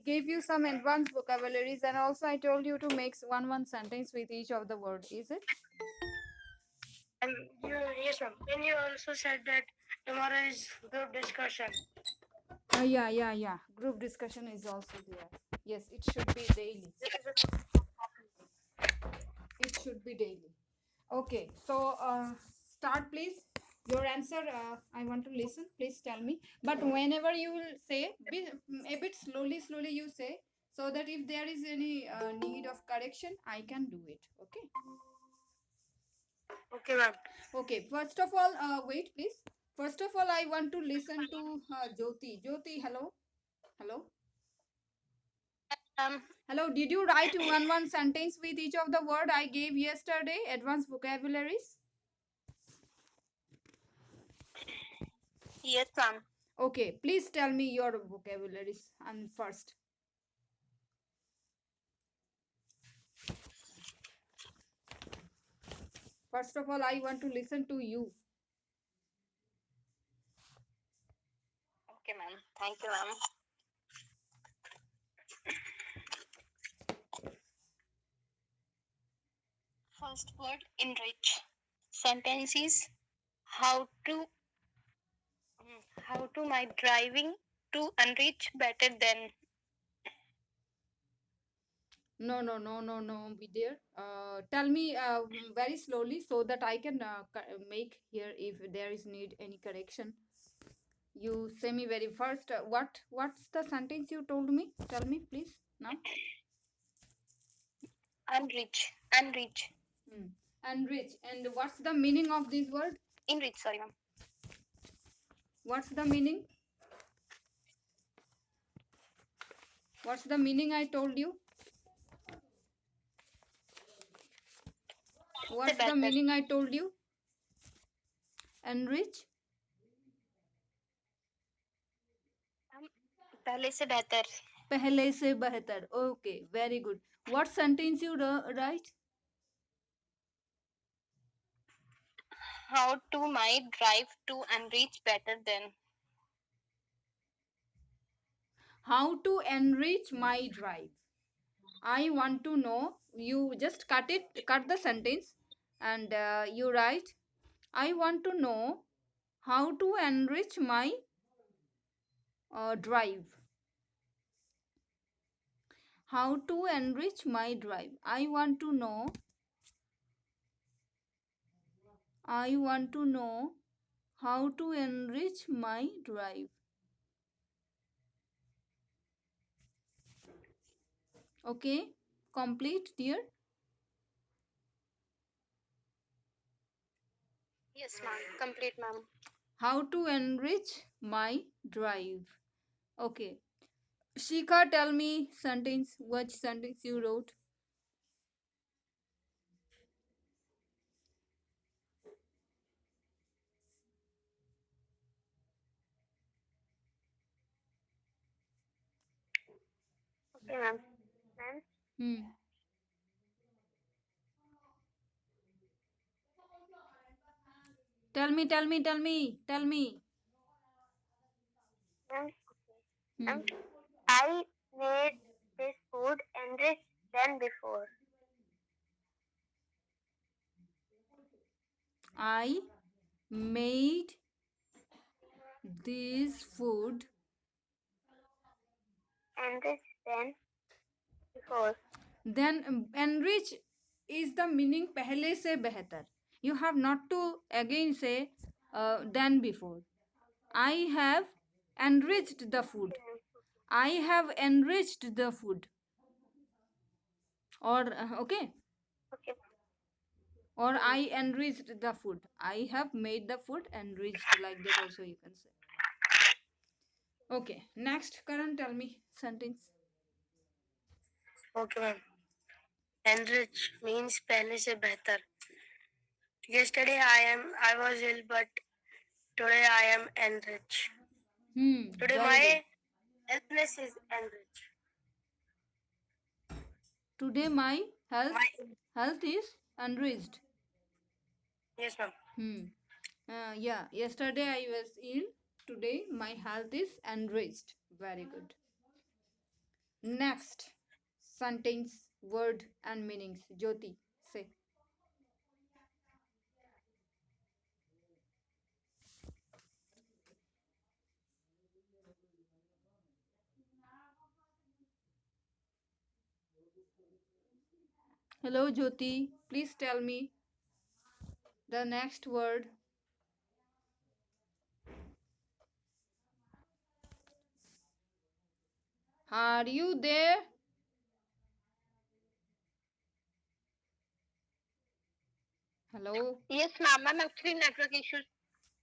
gave you some advanced vocabularies, and also I told you to make one sentence with each of the word. Is it? Yes, ma'am. And you also said that tomorrow is group discussion. Yeah. Group discussion is also there. Yes, it should be daily. It should be daily. Okay, so start please. Your answer, I want to listen. Please tell me. But whenever you will say, a bit slowly you say, so that if there is any need of correction, I can do it. Okay. Okay, ma'am. Okay. First of all, wait, please. First of all, I want to listen to Jyoti. Jyoti, hello. Hello. Um, Hello. Did you write one sentence with each of the word I gave yesterday? Advanced vocabularies. yes, ma'am. Okay, please tell me your vocabularies and first. First of all, I want to listen to you. Okay, ma'am. Thank you, ma'am. First word, enrich. Sentences. How to how to my driving to enrich better than. No, Vidya. Tell me very slowly so that I can make here if there is need any correction. You say me very first. What's the sentence you told me? Tell me please now. Enrich. Enrich. Hmm. Enrich. And what's the meaning of this word? Enrich, sorry, ma'am. What's the meaning? What's the meaning I told you? What's the meaning I told you? Enrich. पहले से बेहतर. पहले से बेहतर. Okay, very good. What sentence you write? How to my drive to enrich better than. How to enrich my drive. I want to know. You just cut the sentence, and you write. I want to know how to enrich my drive. How to enrich my drive. I want to know. I want to know how to enrich my drive. Okay, complete, dear. Yes, ma'am. Complete, ma'am. How to enrich my drive. Okay. Shika, tell me sentence. What sentence you wrote? Okay, ma'am. Ma'am. Hmm. Tell me. Ma'am. Hmm. Ma'am. I made this food enriched than before. I made this food Enriched than before. then enrich is the meaning pehle se behtar. You have not to again say than before. I have enriched the food. I have enriched the food. Or okay. Okay. Or I enriched the food. I have made the food enriched, like that also you can say. Okay, next, Karan, tell me sentence. Okay, ma'am. Enrich means पहले से बेहतर. Yesterday I was ill, but today I am enriched. Today Very my good. illness is enriched. Today my My health is enriched. yes, ma'am. Yeah, yesterday I was ill. Today my health is enriched. Very good. Next sentence, word and meanings. Jyoti, say. Hello, Jyoti. Please tell me the next word. Are you there? Hello. Yes, ma'am. I'm actually network issues.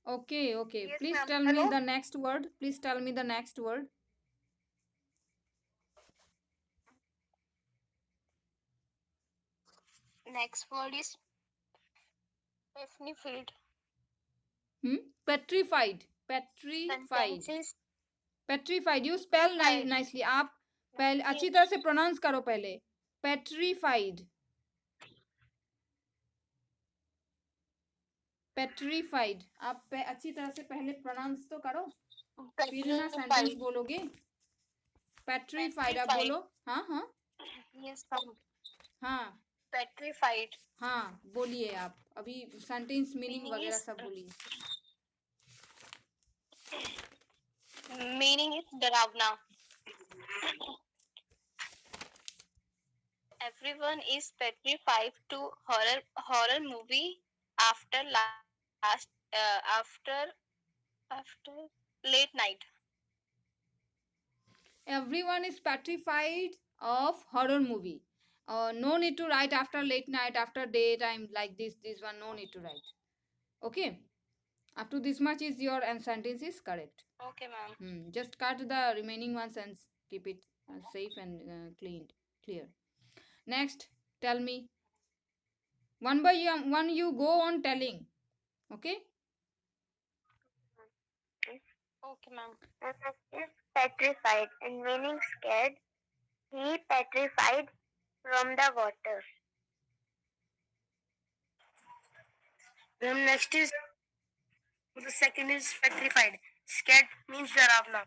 Okay, okay. Yes, Please ma'am. tell me Hello. the next word. Please tell me the next word. Next word is field. Hmm? Petrified. Petrified. Sentences Petrified. You spell petrified. nicely. आप पहले Yes. अच्छी तरह से pronounce करो पहले. Petrified. Petrified. आप अच्छी तरह से पहले pronounce तो करो. फिर ना sentence Petrified. बोलोगे. Petrified. आप Petrified. बोलो. हाँ हाँ Yes, ma'am. हाँ Petrified. हाँ बोलिए आप. अभी sentence meaning Meaning वगैरह is सब बोलिए. डरावना. Everyone is petrified to horror movie after after late night. Everyone is petrified of horror movie. No need to write after late night, after daytime like this. This one no need to write. Okay. Up to this much is your and sentence is correct. Okay, ma'am. Just cut the remaining ones and keep it safe and cleaned, clear. Next, tell me one by one. You go on telling. Okay. Okay, ma'am. Is petrified and meaning scared. He petrified from the water. Then next is the second is petrified. Scared means डरावना.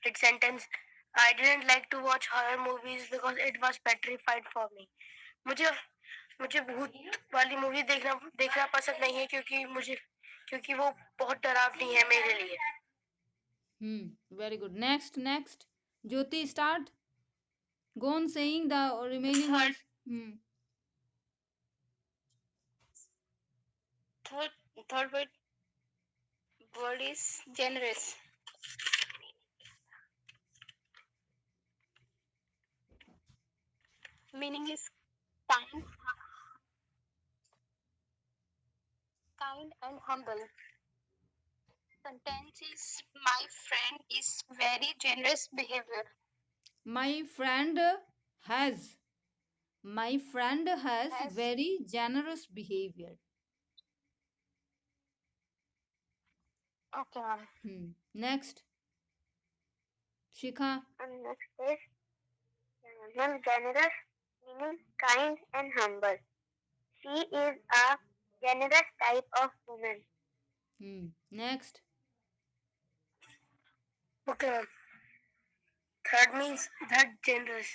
Its sentence. I didn't like to watch horror movies because it was petrified for me. मुझे मुझे भूत वाली movie देखना देखना पसंद नहीं है क्योंकि वो बहुत डरावनी है मेरे लिए. Very good. Next. Jyoti, start. Go on saying the remaining Third, ones. third, word is generous. Meaning is kind, kind and humble. Sentence is my friend is very generous behavior. My friend has my friend has very generous behavior. Okay, ma'am. Next, Shikha. And next is generous, meaning kind and humble. She is a generous type of woman. Next, Okay, ma'am. Third means that generous.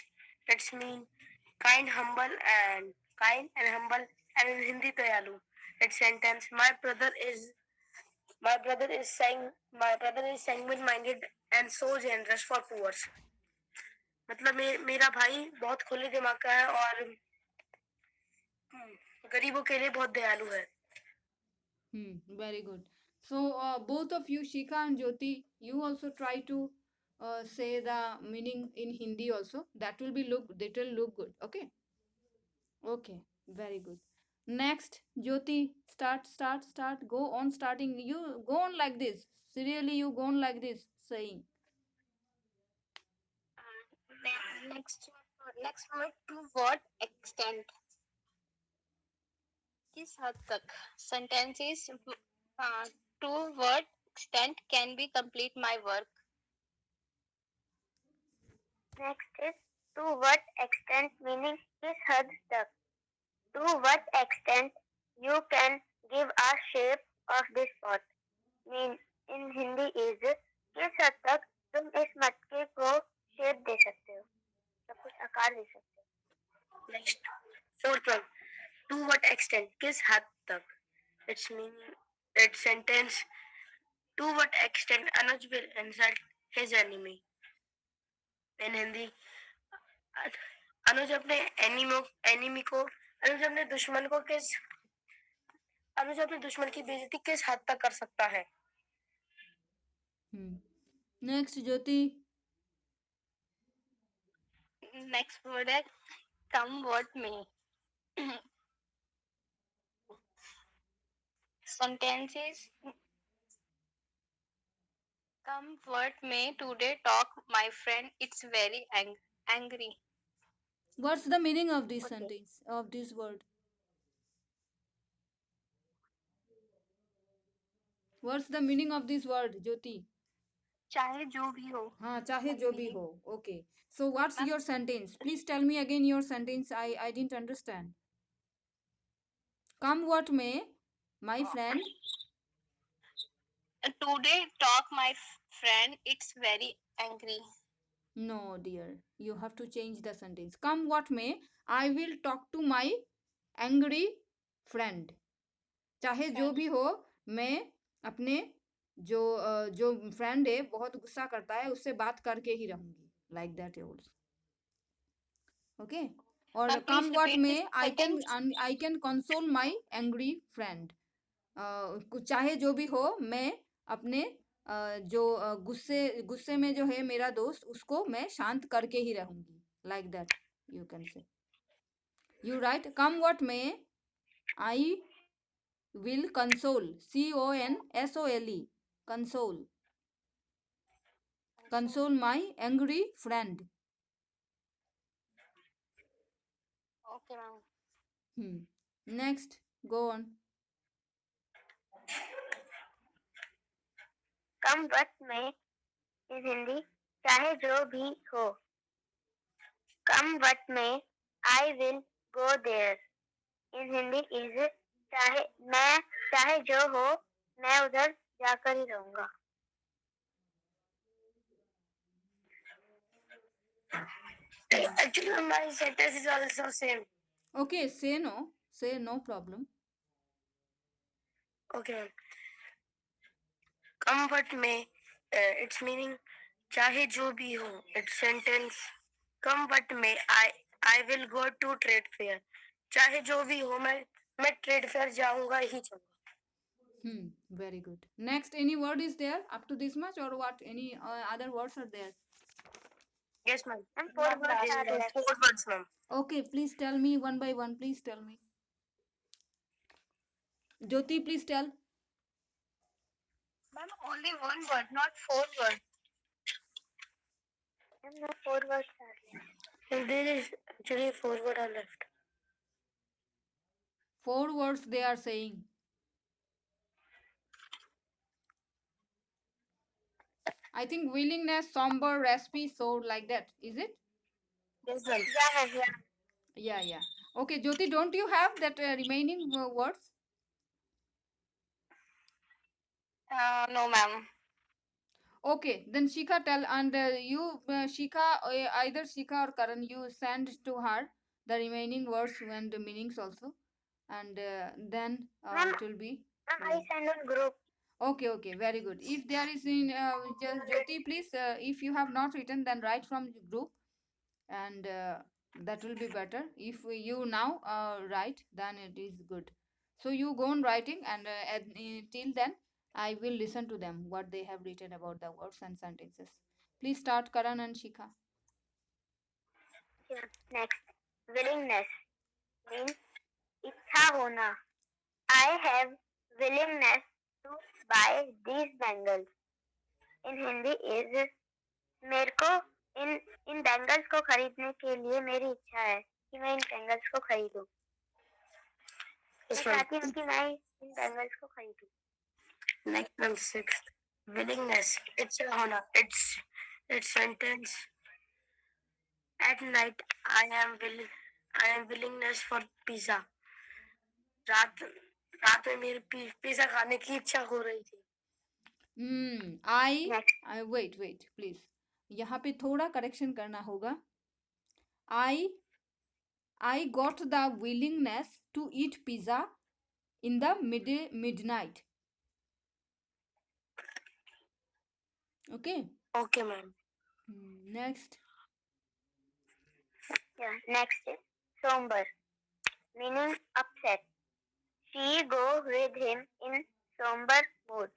That's mean kind and humble and in Hindi dayalu. That sentence. My brother is sanguine minded and so generous for poor. मतलब मेरा भाई बहुत खुले दिमाग का है और गरीबों के लिए बहुत दयालु है. Very good. So both of you, Shikha and Jyoti, you also try to say the meaning in Hindi also. That will look good. Okay. Okay. Very good. Next, Jyoti, start. Go on starting. You go on like this. Serially, you go on like this, saying. Next, next word to what extent? किस हद तक? Sentences to what extent can we complete my work? Next is to what extent meaning किस हद तक. To what extent you can give a shape of this pot. Mean in Hindi is किस हद तक तुम इस मटके को शेप दे सकते हो. extent? किस हद तक? Its meaning, its sentence. To what extent Anuj will insult his enemy? In Hindi, अनुज अपने एनिमी को अनुज अपने दुश्मन को किस अनुज अपने दुश्मन की बेइज्जती किस हद तक कर सकता है? नेक्स्ट ज्योति. नेक्स्ट वर्ड है come what may. Sentences. Come what may, today talk my friend, it's very angry. What's the meaning of this sentence, of this word? What's the meaning of this word, Jyoti? चाहे जो भी हो. हाँ, चाहे जो भी हो. Okay. So what's your sentence? Please tell me again your sentence. I didn't understand. Come what may, my friend. Today talk my friend, it's very angry. No, dear. You have to change the sentence. Come what may, I will talk to my angry friend. चाहे जो भी हो, मैं अपने जो friend है बहुत गुस्सा करता है उससे बात करके ही रहूंगी. Like that yours. Okay. और come what may, I can console my angry friend. चाहे जो भी हो, मैं अपने जो गुस्से में जो है मेरा दोस्त, उसको मैं शांत करके ही रहूंगी. Like that you can say. You write come what may, I will console. CONSOLE. Console. Console my angry friend. Okay, ma'am. Next, go on. कम वक्त में इस हिंदी चाहे जो भी हो. कम वक्त में आई विल गो देयर. इस हिंदी इज चाहे जो हो मैं उधर जाकर ही रहूंगा. Actually, my sentence is also same. Okay, say no. Say no problem. Okay. Come what may, its meaning चाहे जो भी हो. Its sentence. Come what may, I will go to trade fair. चाहे जो भी हो मैं ट्रेड फेयर जाऊंगा ही जाऊंगा. Very good. Next, any word is there up to this much or what? Any other words are there? Yes, ma'am. And four words are left. Four words, ma'am. Okay, please tell me one by one. Please tell me. Jyoti, please tell. Ma'am, only one word, not four words. And no four words are left. There is actually four words are left. 4 words they are saying. I think willingness, somber, raspy, so like that. Is it? Yes, ma'am. Yeah. Okay, Jyoti, don't you have that remaining words? No, ma'am. Okay, then Shikha tell, and you, Shikha, either Shikha or Karan, you send to her the remaining words and the meanings also, and then it will be. I send on group. Okay, very good. If there is in just Jyoti, please, if you have not written, then write from the group, and that will be better. If you now write, then it is good. So you go on writing, and till then, I will listen to them what they have written about the words and sentences. Please start, Karan and Shikha. Yeah. Next, willingness means इच्छा होना. I have willingness to buy these bangles. In Hindi is मेरे को इन bangles को खरीदने के लिए मेरी इच्छा है कि मैं इन बैंगल्स को खरीदूं. मैं चाहती हूँ कि मैं इन बैंगल्स को खरीदूं. Next one, sixth, willingness. It's a honor. It's sentence. At night, I am willingness for pizza. रात में मेरी पिज्जा खाने की इच्छा हो रही थी. I wait, please. यहाँ पे थोड़ा करेक्शन करना होगा. I got the willingness to eat pizza in the midnight. Okay. Okay, ma'am. Next. Yeah. Next is somber, meaning upset. She go with him in somber mood.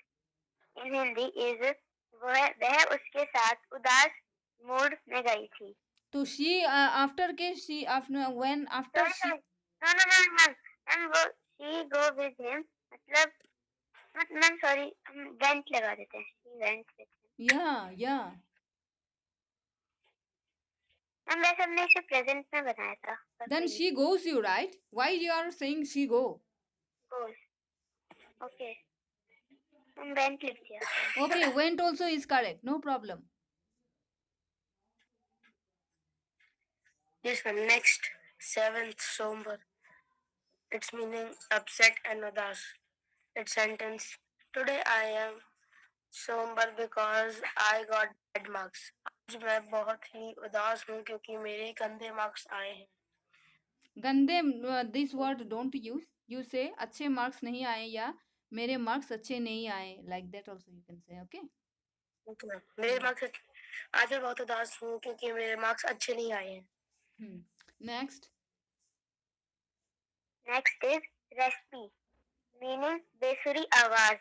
In Hindi is वह उसके साथ उदास mood में गई थी. तो she after के she after when after Sorry, she sorry. No, no, no, no. Ma'am वो she go with him मतलब मैम सॉरी हम went लगा देते हैं. She went with him. yeah. Ma'am वैसे हमने इसे प्रेजेंट में बनाया था. Then she goes you, right? Why you are saying she go? goes. Okay. हम went लिख दिया. Okay, went also is correct. No problem. Yes, ma'am. Next, seventh somber. Its meaning upset and udas. Its sentence. Today I am somber because I got bad marks. आज मैं बहुत ही उदास हूँ क्योंकि मेरे गंदे मार्क्स आए हैं. गंदे this word don't use. You say अच्छे marks नहीं आए या मेरे marks अच्छे नहीं आए. Like that also you can say. Okay. Okay, ma'am. मेरे मार्क्स आज मैं बहुत उदास हूँ क्योंकि मेरे मार्क्स अच्छे नहीं आए हैं. Next. Next is raspy, meaning बेसुरी आवाज.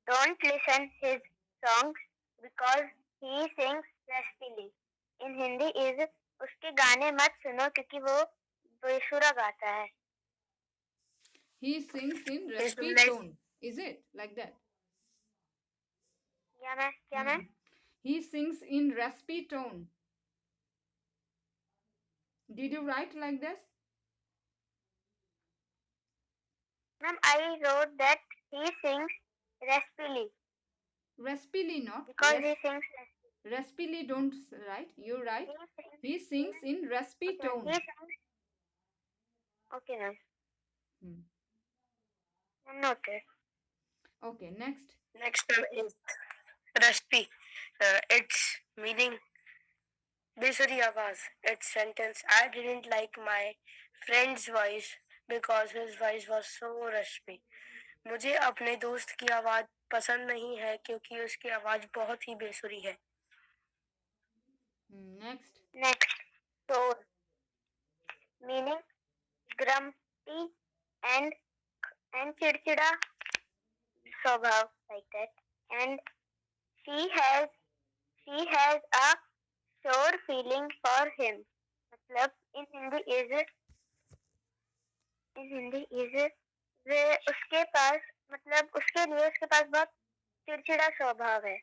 Don't listen his songs because he sings raspily. In Hindi is उसके गाने मत सुनो क्योंकि वो बेसुरा गाता है. He sings in raspy tone. Is it like that? क्या ma'am? He sings in raspy tone. Did you write like this? Ma'am, I wrote that he sings raspily. Raspily not. Because he sings raspily don't write. You write. He sings in raspy tone. He sings. Okay, ma'am. Noted. Okay, next. Next one is raspy. Its meaning Besuri Avaz. Its sentence. I didn't like my friend's voice because his voice was so raspy. मुझे अपने दोस्त की आवाज पसंद नहीं है क्योंकि उसकी आवाज बहुत ही बेसुरी है. Next. Sore, meaning grumpy and चिड़चिड़ा स्वभाव, like that. And she has a sore feeling for him. मतलब in Hindi is वे उसके पास मतलब उसके लिए उसके पास बहुत चिड़चिड़ा स्वभाव है.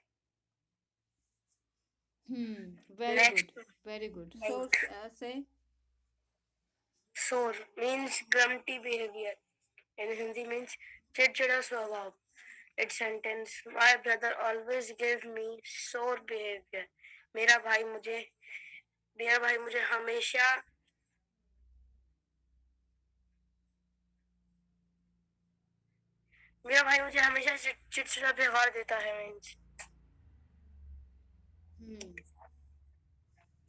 Very good. So say. Sore means grumpy behavior. In Hindi means चिड़चिड़ा स्वभाव. Its sentence. My brother always gave me sore behavior. मेरा भाई मुझे हमेशा चिड़चिड़ा व्यवहार देता है. मीन्स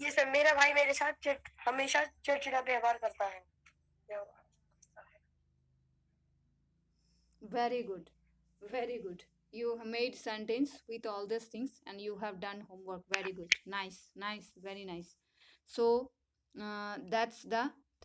ये सब मेरा भाई मेरे साथ हमेशा चिड़चिड़ा व्यवहार करता है. Very good. Very good. You made sentence with all these things and you have done homework. Very good. Nice. Very nice. So that's the